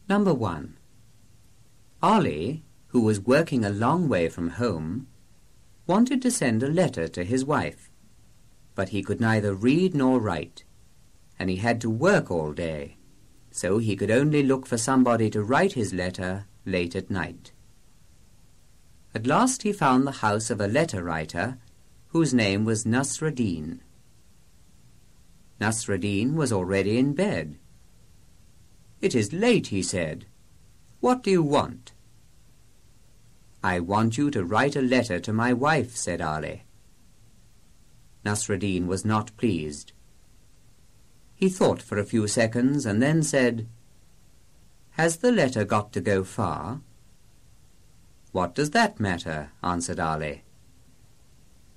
Number 1. Ollie, who was working a long way from home, wanted to send a letter to his wife, but he could neither read nor write, and he had to work all day, so he could only look for somebody to write his letter late at night. At last he found the house of a letter-writer whose name was Nasreddin. Nasreddin was already in bed. "It is late," he said. "What do you want?" "I want you to write a letter to my wife," said Ali. Nasreddin was not pleased. He thought for a few seconds and then said, "Has the letter got to go far?" "What does that matter?" answered Ali.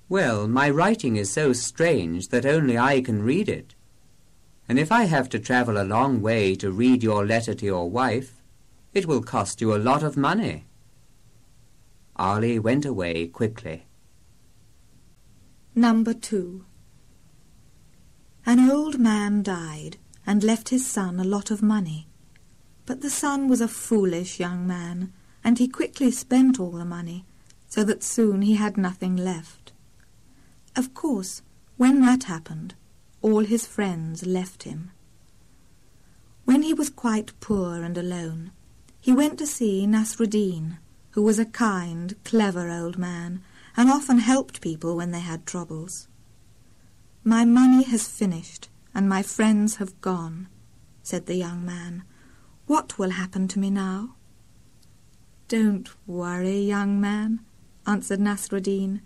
"Well, my writing is so strange that only I can read it. And if I have to travel a long way to read your letter to your wife, it will cost you a lot of money." Ali went away quickly. Number 2. An old man died and left his son a lot of money. But the son was a foolish young man, and he quickly spent all the money, so that soon he had nothing left. Of course, when that happened, all his friends left him. When he was quite poor and alone, he went to see Nasreddin, who was a kind, clever old man, and often helped people when they had troubles. "My money has finished, and my friends have gone," said the young man. "What will happen to me now?" "Don't worry, young man," answered Nasreddin.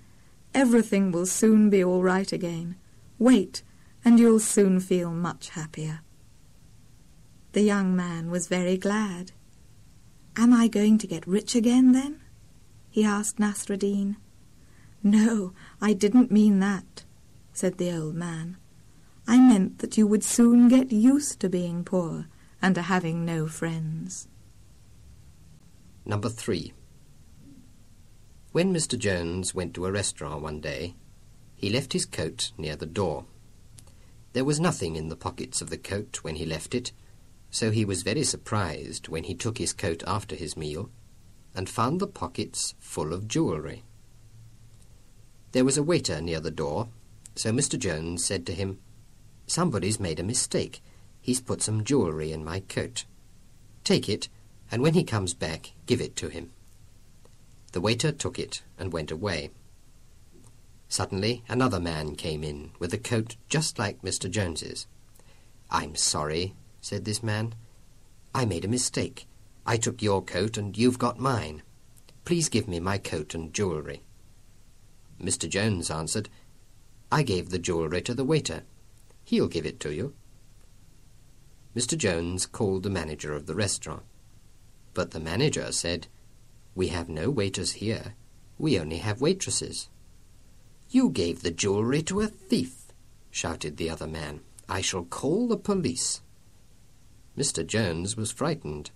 "Everything will soon be all right again. Wait, and you'll soon feel much happier." The young man was very glad. "Am I going to get rich again, then?" he asked Nasreddin. "No, I didn't mean that," said the old man. "I meant that you would soon get used to being poor and to having no friends." Number 3. When Mr. Jones went to a restaurant one day, he left his coat near the door. There was nothing in the pockets of the coat when he left it, so he was very surprised when he took his coat after his meal and found the pockets full of jewellery. There was a waiter near the door, so Mr. Jones said to him, "Somebody's made a mistake. He's put some jewellery in my coat. Take it, and when he comes back, give it to him." The waiter took it and went away. Suddenly another man came in with a coat just like Mr. Jones's. "I'm sorry," said this man. "I made a mistake. I took your coat and you've got mine. Please give me my coat and jewellery." Mr. Jones answered, "I gave the jewellery to the waiter. He'll give it to you." Mr. Jones called the manager of the restaurant. But the manager said, "We have no waiters here. We only have waitresses." "You gave the jewellery to a thief," shouted the other man. "I shall call the police." Mr. Jones was frightened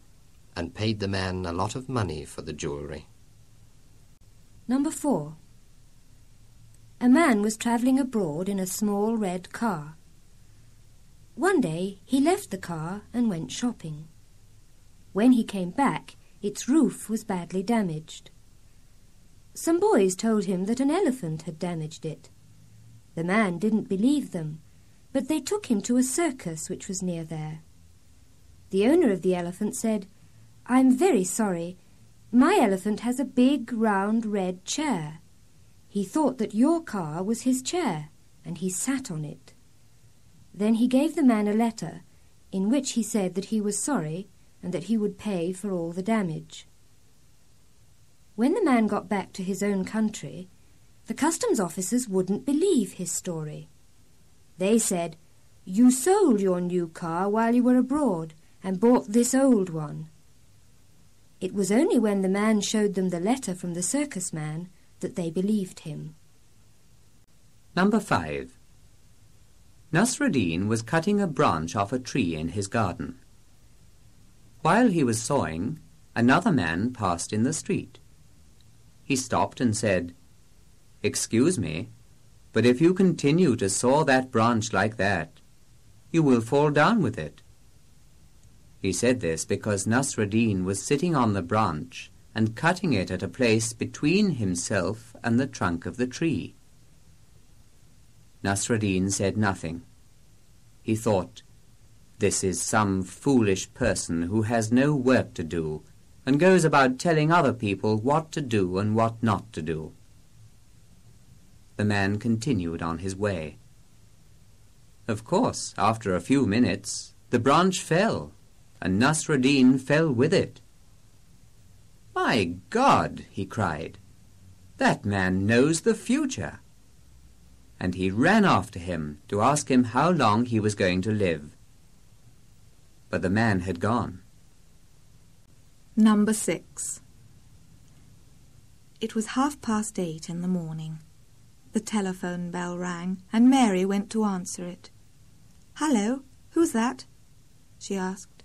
and paid the man a lot of money for the jewellery. Number 4. A man was travelling abroad in a small red car. One day he left the car and went shopping. When he came back, its roof was badly damaged. Some boys told him that an elephant had damaged it. The man didn't believe them, but they took him to a circus which was near there. The owner of the elephant said, "I'm very sorry. My elephant has a big, round, red chair. He thought that your car was his chair, and he sat on it." Then he gave the man a letter in which he said that he was sorry and that he would pay for all the damage. When the man got back to his own country, the customs officers wouldn't believe his story. They said, "You sold your new car while you were abroad and bought this old one." It was only when the man showed them the letter from the circus man that they believed him. Number 5. Nasreddin was cutting a branch off a tree in his garden. While he was sawing, another man passed in the street. He stopped and said, "Excuse me, but if you continue to saw that branch like that, you will fall down with it." He said this because Nasruddin was sitting on the branch and cutting it at a place between himself and the trunk of the tree. Nasruddin said nothing. He thought, "This is some foolish person who has no work to do and goes about telling other people what to do and what not to do." The man continued on his way. Of course, after a few minutes, the branch fell, and Nasruddin fell with it. "My God!" he cried, "that man knows the future." And he ran after him to ask him how long he was going to live. But the man had gone. Number 6. It was 8:30 in the morning. The telephone bell rang, and Mary went to answer it. "Hello, who's that?" she asked.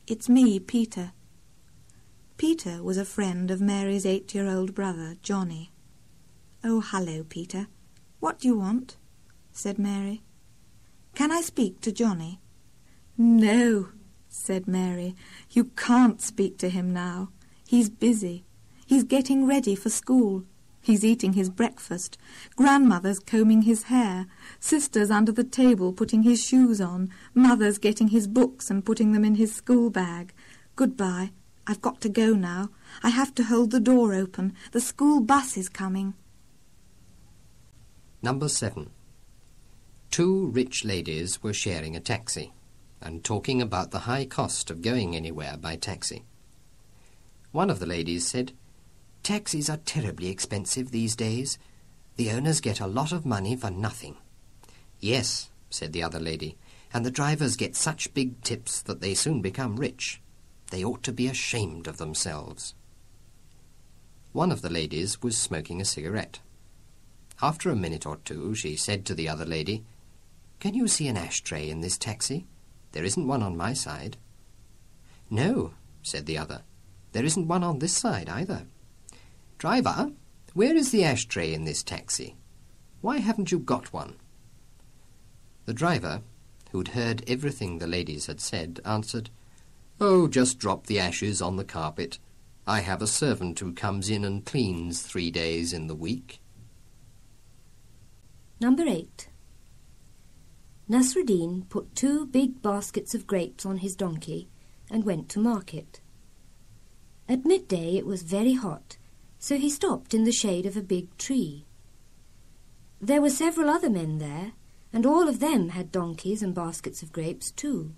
"It's me, Peter." Peter was a friend of Mary's 8-year-old brother, Johnny. "Oh, hello, Peter. What do you want?" said Mary. "Can I speak to Johnny?" "No," said Mary. "You can't speak to him now. He's busy. He's getting ready for school. He's eating his breakfast. Grandmother's combing his hair. Sister's under the table putting his shoes on. Mother's getting his books and putting them in his school bag. Goodbye. I've got to go now. I have to hold the door open. The school bus is coming." Number 7. 2 rich ladies were sharing a taxi and talking about the high cost of going anywhere by taxi. One of the ladies said, "Taxis are terribly expensive these days. The owners get a lot of money for nothing." "Yes," said the other lady, "and the drivers get such big tips that they soon become rich. They ought to be ashamed of themselves." One of the ladies was smoking a cigarette. After a minute or two, she said to the other lady, "Can you see an ashtray in this taxi? There isn't one on my side." "No," said the other, "there isn't one on this side either. Driver, where is the ashtray in this taxi? Why haven't you got one?" The driver, who'd heard everything the ladies had said, answered, "Oh, just drop the ashes on the carpet. I have a servant who comes in and cleans 3 days in the week." Number 8. Nasruddin put 2 big baskets of grapes on his donkey and went to market. At midday it was very hot, so he stopped in the shade of a big tree. There were several other men there, and all of them had donkeys and baskets of grapes too.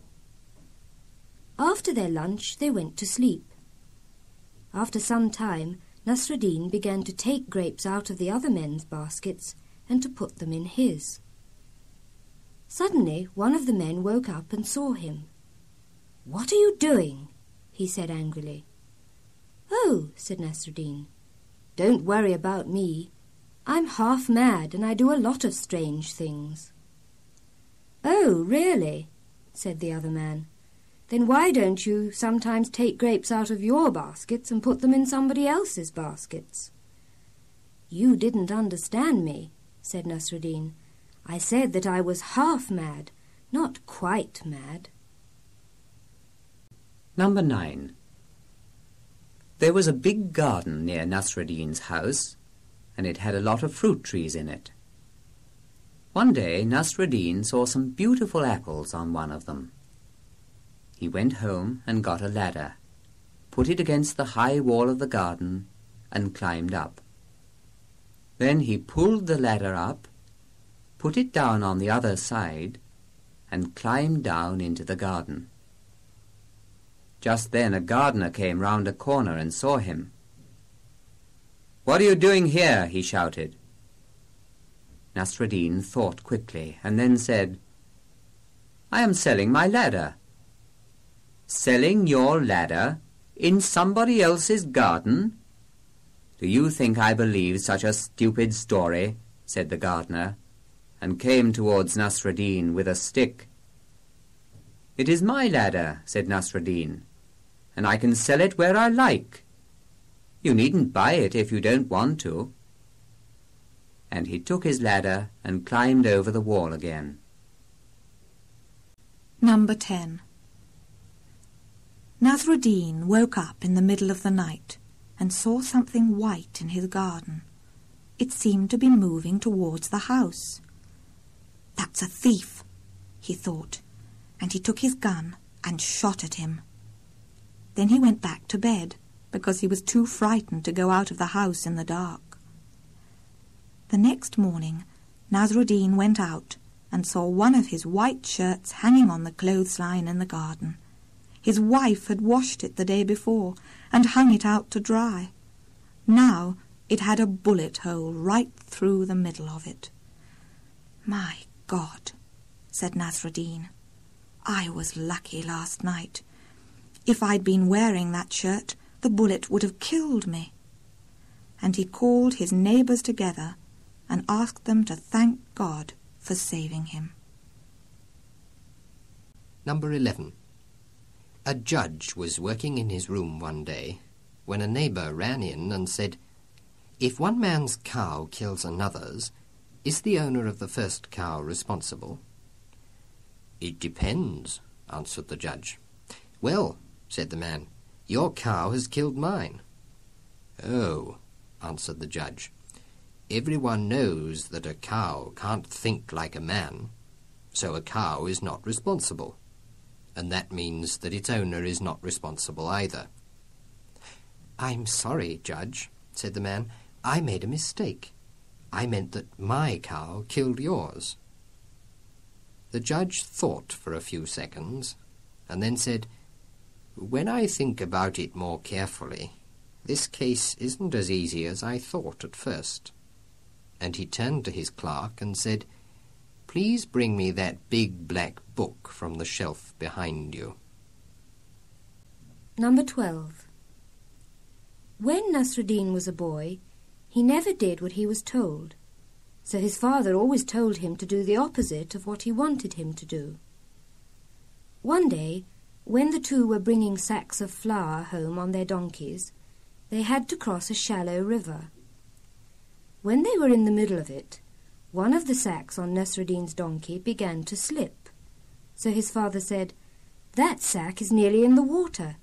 After their lunch they went to sleep. After some time, Nasruddin began to take grapes out of the other men's baskets and to put them in his. Suddenly one of the men woke up and saw him. "What are you doing?" he said angrily. "Oh," said Nasruddin, "don't worry about me. I'm half mad and I do a lot of strange things." "Oh, really?" said the other man. "Then why don't you sometimes take grapes out of your baskets and put them in somebody else's baskets?" "You didn't understand me," said Nasruddin. "I said that I was half mad, not quite mad." Number 9. There was a big garden near Nasruddin's house, and it had a lot of fruit trees in it. One day Nasruddin saw some beautiful apples on one of them. He went home and got a ladder, put it against the high wall of the garden, and climbed up. Then he pulled the ladder up, put it down on the other side, and climbed down into the garden. Just then a gardener came round a corner and saw him. "What are you doing here?" he shouted. Nasruddin thought quickly and then said, "I am selling my ladder." "Selling your ladder in somebody else's garden? Do you think I believe such a stupid story?" said the gardener, and came towards Nasruddin with a stick. "It is my ladder," said Nasruddin, "and I can sell it where I like. You needn't buy it if you don't want to." And he took his ladder and climbed over the wall again. Number 10. Nasruddin woke up in the middle of the night and saw something white in his garden. It seemed to be moving towards the house. "That's a thief," he thought, and he took his gun and shot at him. Then he went back to bed, because he was too frightened to go out of the house in the dark. The next morning, Nasruddin went out and saw one of his white shirts hanging on the clothesline in the garden. His wife had washed it the day before and hung it out to dry. Now it had a bullet hole right through the middle of it. "My God," said Nasruddin, "I was lucky last night. If I'd been wearing that shirt, the bullet would have killed me." And he called his neighbours together and asked them to thank God for saving him. Number 11. A judge was working in his room one day when a neighbour ran in and said, "If one man's cow kills another's, is the owner of the first cow responsible?" "It depends," answered the judge. "Well," said the man, "your cow has killed mine." "Oh," answered the judge, "everyone knows that a cow can't think like a man, so a cow is not responsible, and that means that its owner is not responsible either." "I'm sorry, Judge," said the man, "I made a mistake. I meant that my cow killed yours." The judge thought for a few seconds, and then said, "When I think about it more carefully, this case isn't as easy as I thought at first." And he turned to his clerk and said, "Please bring me that big black book from the shelf behind you." Number 12. When Nasruddin was a boy, he never did what he was told, so his father always told him to do the opposite of what he wanted him to do. One day, when the two were bringing sacks of flour home on their donkeys, they had to cross a shallow river. When they were in the middle of it, one of the sacks on Nasruddin's donkey began to slip. So his father said, "That sack is nearly in the water.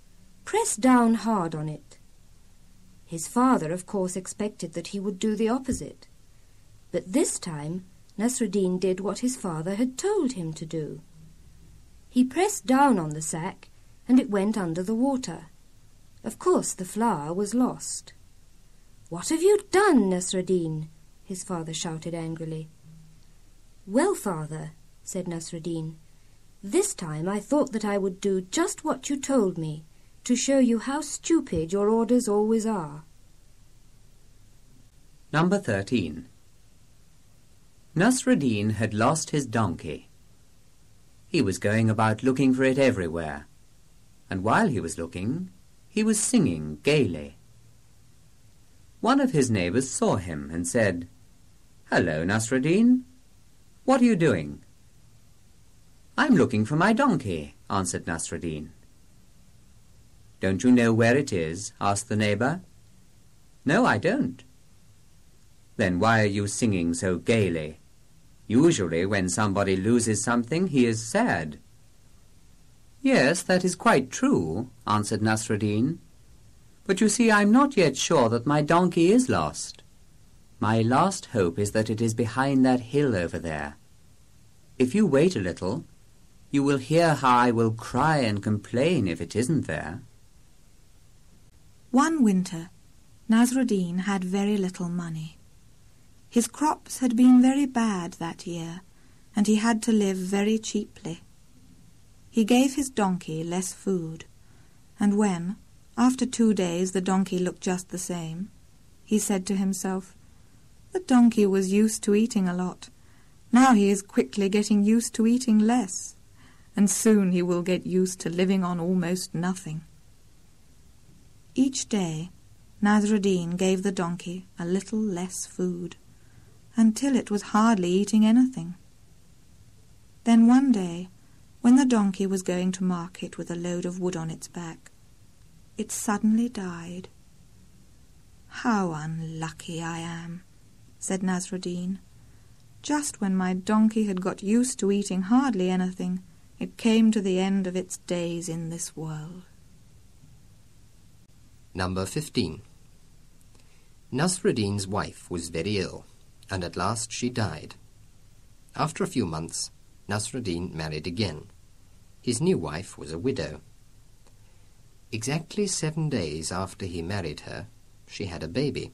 Press down hard on it." His father, of course, expected that he would do the opposite. But this time, Nasruddin did what his father had told him to do. He pressed down on the sack, and it went under the water. Of course, the flour was lost. "What have you done, Nasruddin?" his father shouted angrily. "Well, father," said Nasruddin, "this time I thought that I would do just what you told me, to show you how stupid your orders always are." Number 13. Nasruddin had lost his donkey. He was going about looking for it everywhere, and while he was looking, he was singing gaily. One of his neighbours saw him and said, "Hello, Nasruddin. What are you doing?" "I'm looking for my donkey," answered Nasruddin. "Don't you know where it is?" asked the neighbour. "No, I don't." "Then why are you singing so gaily? Usually when somebody loses something, he is sad." "Yes, that is quite true," answered Nasruddin. "But you see, I'm not yet sure that my donkey is lost. My last hope is that it is behind that hill over there. If you wait a little, you will hear how I will cry and complain if it isn't there." One winter, Nasruddin had very little money. His crops had been very bad that year, and he had to live very cheaply. He gave his donkey less food, and when, after 2 days, the donkey looked just the same, he said to himself, "The donkey was used to eating a lot. Now he is quickly getting used to eating less, and soon he will get used to living on almost nothing." Each day, Nasruddin gave the donkey a little less food, until it was hardly eating anything. Then one day, when the donkey was going to market with a load of wood on its back, it suddenly died. "How unlucky I am," said Nasruddin. "Just when my donkey had got used to eating hardly anything, it came to the end of its days in this world. Number 15. Nasruddin's wife was very ill, and at last she died. After a few months, Nasruddin married again. His new wife was a widow. Exactly 7 days after he married her, she had a baby.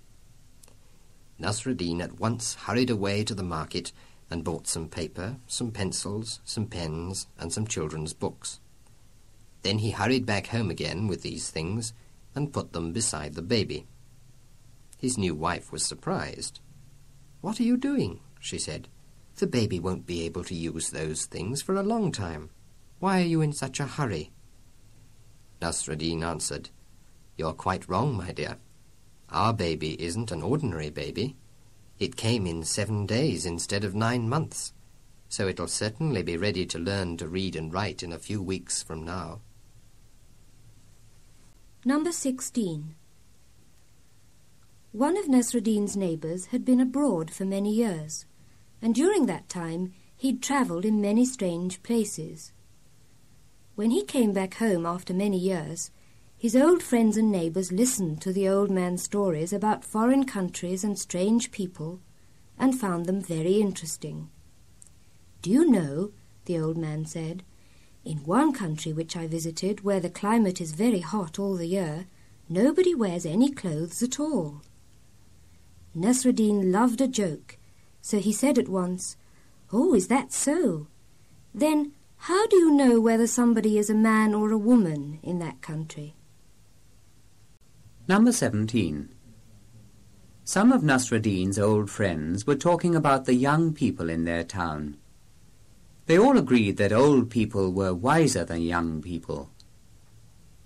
Nasruddin at once hurried away to the market and bought some paper, some pencils, some pens, and some children's books. Then he hurried back home again with these things and put them beside the baby. His new wife was surprised. "What are you doing?" she said. "The baby won't be able to use those things for a long time. Why are you in such a hurry?" Nasruddin answered, "You're quite wrong, my dear. Our baby isn't an ordinary baby. It came in 7 days instead of 9 months, so it'll certainly be ready to learn to read and write in a few weeks from now." Number 16. One of Nasruddin's neighbours had been abroad for many years, and during that time he'd travelled in many strange places. When he came back home after many years, his old friends and neighbours listened to the old man's stories about foreign countries and strange people and found them very interesting. "Do you know," the old man said, "in one country which I visited, where the climate is very hot all the year, nobody wears any clothes at all." Nasruddin loved a joke, so he said at once, "Oh, is that so? Then how do you know whether somebody is a man or a woman in that country?" Number 17. Some of Nasruddin's old friends were talking about the young people in their town. They all agreed that old people were wiser than young people.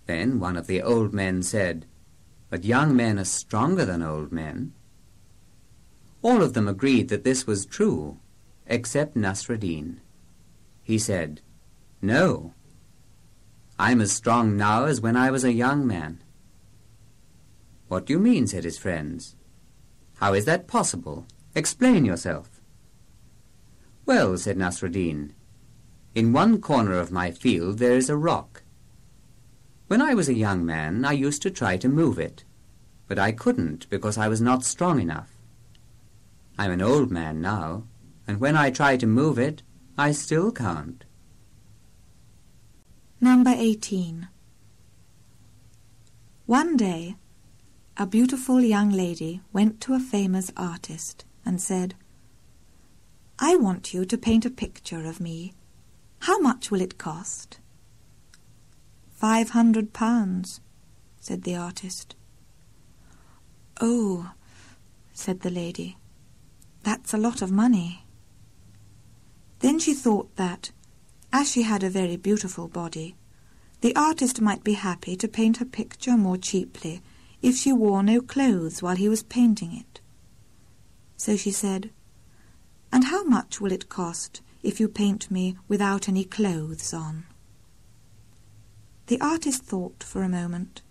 Then one of the old men said, "But young men are stronger than old men." All of them agreed that this was true, except Nasruddin. He said, "No, I'm as strong now as when I was a young man." "What do you mean?" said his friends. "How is that possible? Explain yourself." "Well," said Nasruddin, "in one corner of my field there is a rock. When I was a young man, I used to try to move it, but I couldn't because I was not strong enough. I'm an old man now, and when I try to move it, I still can't." Number 18. One day, a beautiful young lady went to a famous artist and said, "I want you to paint a picture of me. How much will it cost?" £500, said the artist. "Oh," said the lady, "that's a lot of money." Then she thought that, as she had a very beautiful body, the artist might be happy to paint her picture more cheaply if she wore no clothes while he was painting it. So she said, "And how much will it cost if you paint me without any clothes on?" The artist thought for a moment.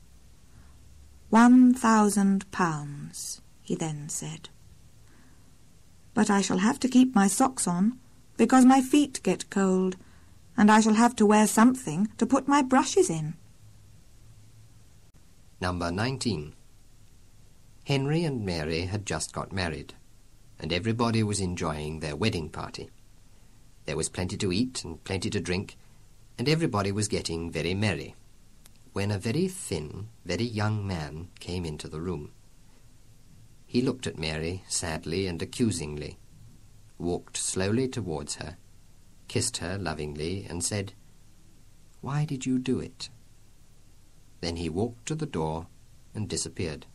£1,000, he then said. "But I shall have to keep my socks on, because my feet get cold, and I shall have to wear something to put my brushes in." Number 19. Henry and Mary had just got married, and everybody was enjoying their wedding party. There was plenty to eat and plenty to drink, and everybody was getting very merry, when a very thin, very young man came into the room. He looked at Mary sadly and accusingly, walked slowly towards her, kissed her lovingly, and said, "Why did you do it?" Then he walked to the door and disappeared.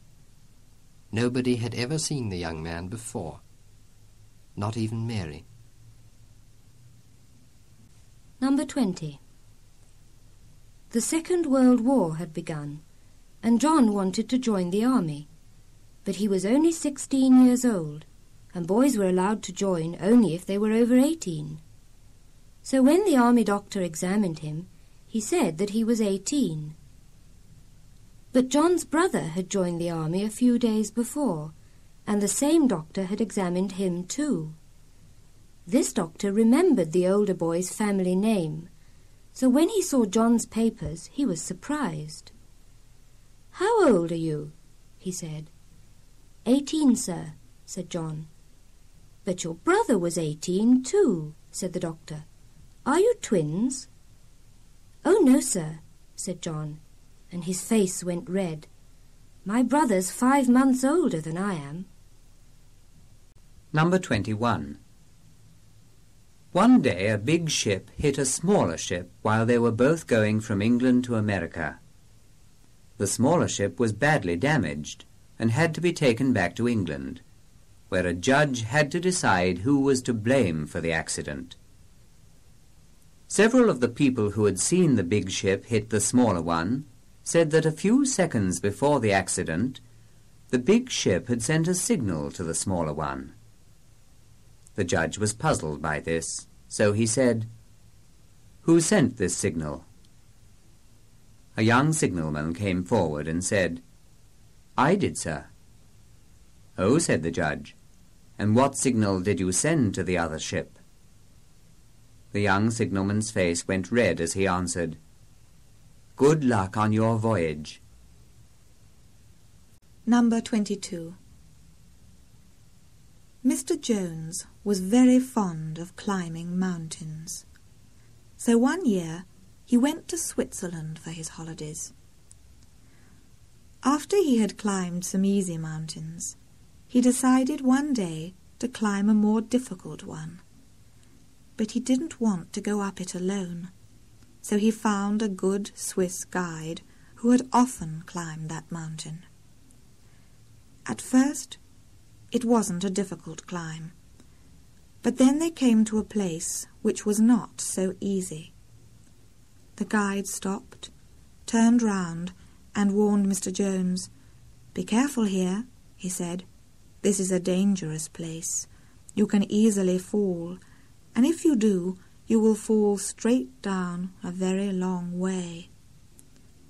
Nobody had ever seen the young man before, not even Mary. Number 20. The Second World War had begun, and John wanted to join the army, but he was only 16 years old, and boys were allowed to join only if they were over 18. So when the army doctor examined him, he said that he was 18. But John's brother had joined the army a few days before, and the same doctor had examined him too. This doctor remembered the older boy's family name, So when he saw John's papers, he was surprised. "How old are you?" he said. 18, sir," said John. "But your brother was 18 too," said the doctor. "Are you twins?" "Oh, no, sir," said John, and his face went red. "My brother's 5 months older than I am." Number 21. One day a big ship hit a smaller ship while they were both going from England to America. The smaller ship was badly damaged and had to be taken back to England, where a judge had to decide who was to blame for the accident. Several of the people who had seen the big ship hit the smaller one said that a few seconds before the accident, the big ship had sent a signal to the smaller one. The judge was puzzled by this, so he said, "Who sent this signal?" A young signalman came forward and said, "I did, sir." "Oh," said the judge, "and what signal did you send to the other ship?" The young signalman's face went red as he answered, "Good luck on your voyage." Number 22. Mr. Jones was very fond of climbing mountains. So one year he went to Switzerland for his holidays. After he had climbed some easy mountains, he decided one day to climb a more difficult one. But he didn't want to go up it alone, so he found a good Swiss guide who had often climbed that mountain. At first, it wasn't a difficult climb, but then they came to a place which was not so easy. The guide stopped, turned round, and warned Mr. Jones. "Be careful here," he said. "This is a dangerous place. You can easily fall, and if you do, you will fall straight down a very long way.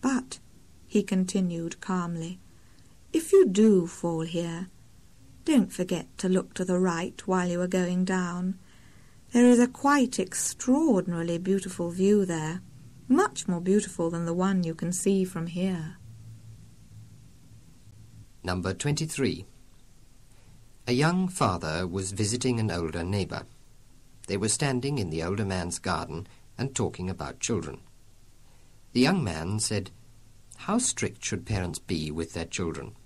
But," he continued calmly, "if you do fall here, don't forget to look to the right while you are going down. There is a quite extraordinarily beautiful view there, much more beautiful than the one you can see from here." Number 23. A young father was visiting an older neighbour. They were standing in the older man's garden and talking about children. The young man said, "How strict should parents be with their children?"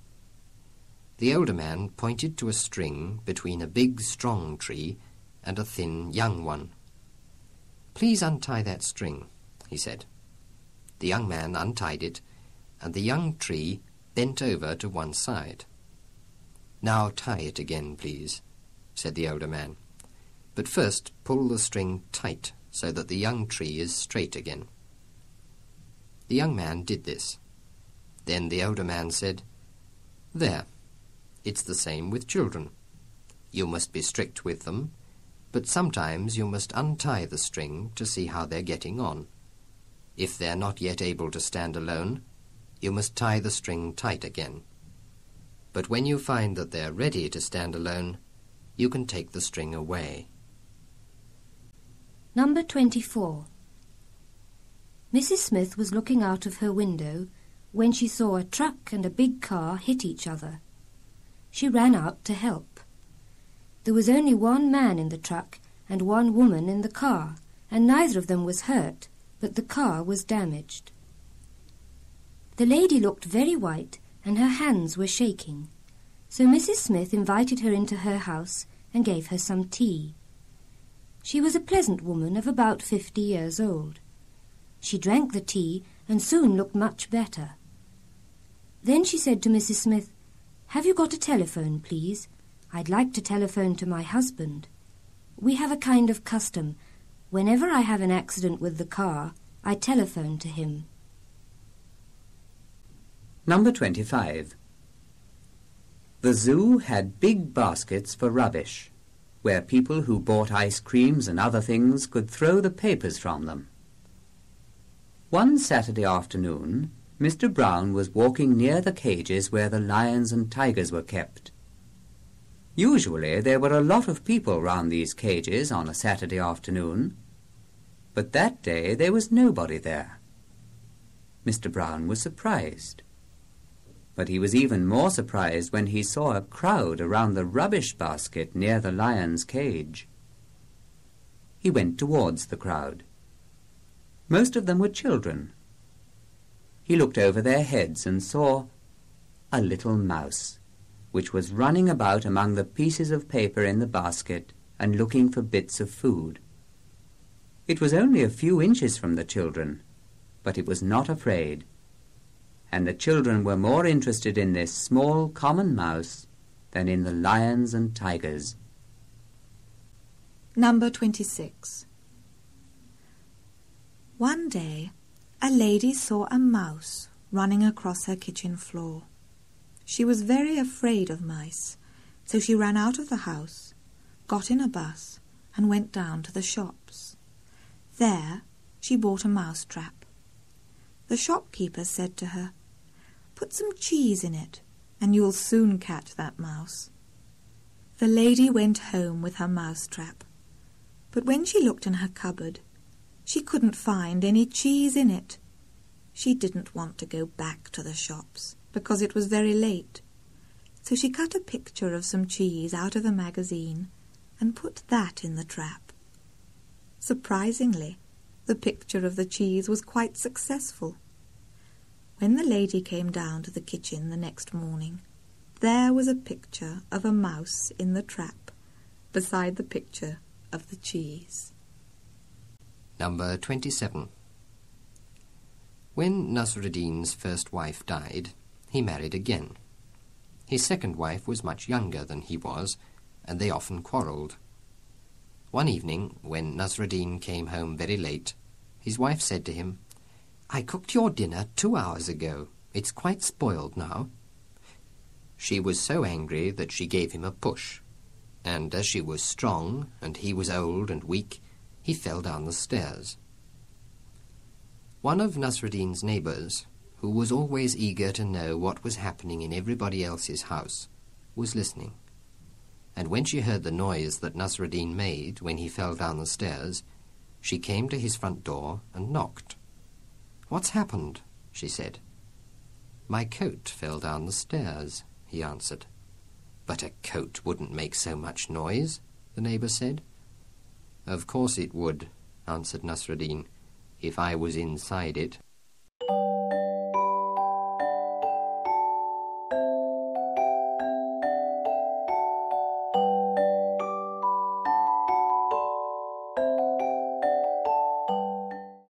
The older man pointed to a string between a big, strong tree and a thin, young one. "Please untie that string," he said. The young man untied it, and the young tree bent over to one side. "Now tie it again, please," said the older man. "But first pull the string tight so that the young tree is straight again." The young man did this. Then the older man said, "There. It's the same with children. You must be strict with them, but sometimes you must untie the string to see how they're getting on. If they're not yet able to stand alone, you must tie the string tight again. But when you find that they're ready to stand alone, you can take the string away." Number 24. Mrs. Smith was looking out of her window when she saw a truck and a big car hit each other. She ran out to help. There was only one man in the truck and one woman in the car, and neither of them was hurt, but the car was damaged. The lady looked very white and her hands were shaking, so Mrs. Smith invited her into her house and gave her some tea. She was a pleasant woman of about 50 years old. She drank the tea and soon looked much better. Then she said to Mrs. Smith, "Have you got a telephone, please? I'd like to telephone to my husband. We have a kind of custom. Whenever I have an accident with the car, I telephone to him." Number 25. The zoo had big baskets for rubbish, where people who bought ice creams and other things could throw the papers from them. One Saturday afternoon, Mr. Brown was walking near the cages where the lions and tigers were kept. Usually there were a lot of people round these cages on a Saturday afternoon. But that day there was nobody there. Mr. Brown was surprised. But he was even more surprised when he saw a crowd around the rubbish basket near the lion's cage. He went towards the crowd. Most of them were children. He looked over their heads and saw a little mouse, which was running about among the pieces of paper in the basket and looking for bits of food. It was only a few inches from the children, but it was not afraid, and the children were more interested in this small common mouse than in the lions and tigers. Number 26. One day, a lady saw a mouse running across her kitchen floor. She was very afraid of mice, so she ran out of the house, got in a bus, and went down to the shops. There, she bought a mouse trap. The shopkeeper said to her, "Put some cheese in it, and you'll soon catch that mouse." The lady went home with her mouse trap, but when she looked in her cupboard, she couldn't find any cheese in it. She didn't want to go back to the shops, because it was very late, so she cut a picture of some cheese out of a magazine and put that in the trap. Surprisingly, the picture of the cheese was quite successful. When the lady came down to the kitchen the next morning, there was a picture of a mouse in the trap, beside the picture of the cheese. Number 27. When Nasruddin's first wife died, he married again. His second wife was much younger than he was, and they often quarrelled. One evening, when Nasruddin came home very late, his wife said to him, "I cooked your dinner 2 hours ago. It's quite spoiled now." She was so angry that she gave him a push, and as she was strong and he was old and weak, he fell down the stairs. One of Nasruddin's neighbours, who was always eager to know what was happening in everybody else's house, was listening, and when she heard the noise that Nasruddin made when he fell down the stairs, she came to his front door and knocked. "What's happened?" she said. "My coat fell down the stairs," he answered. "But a coat wouldn't make so much noise," the neighbour said. "Of course it would," answered Nasruddin, "if I was inside it."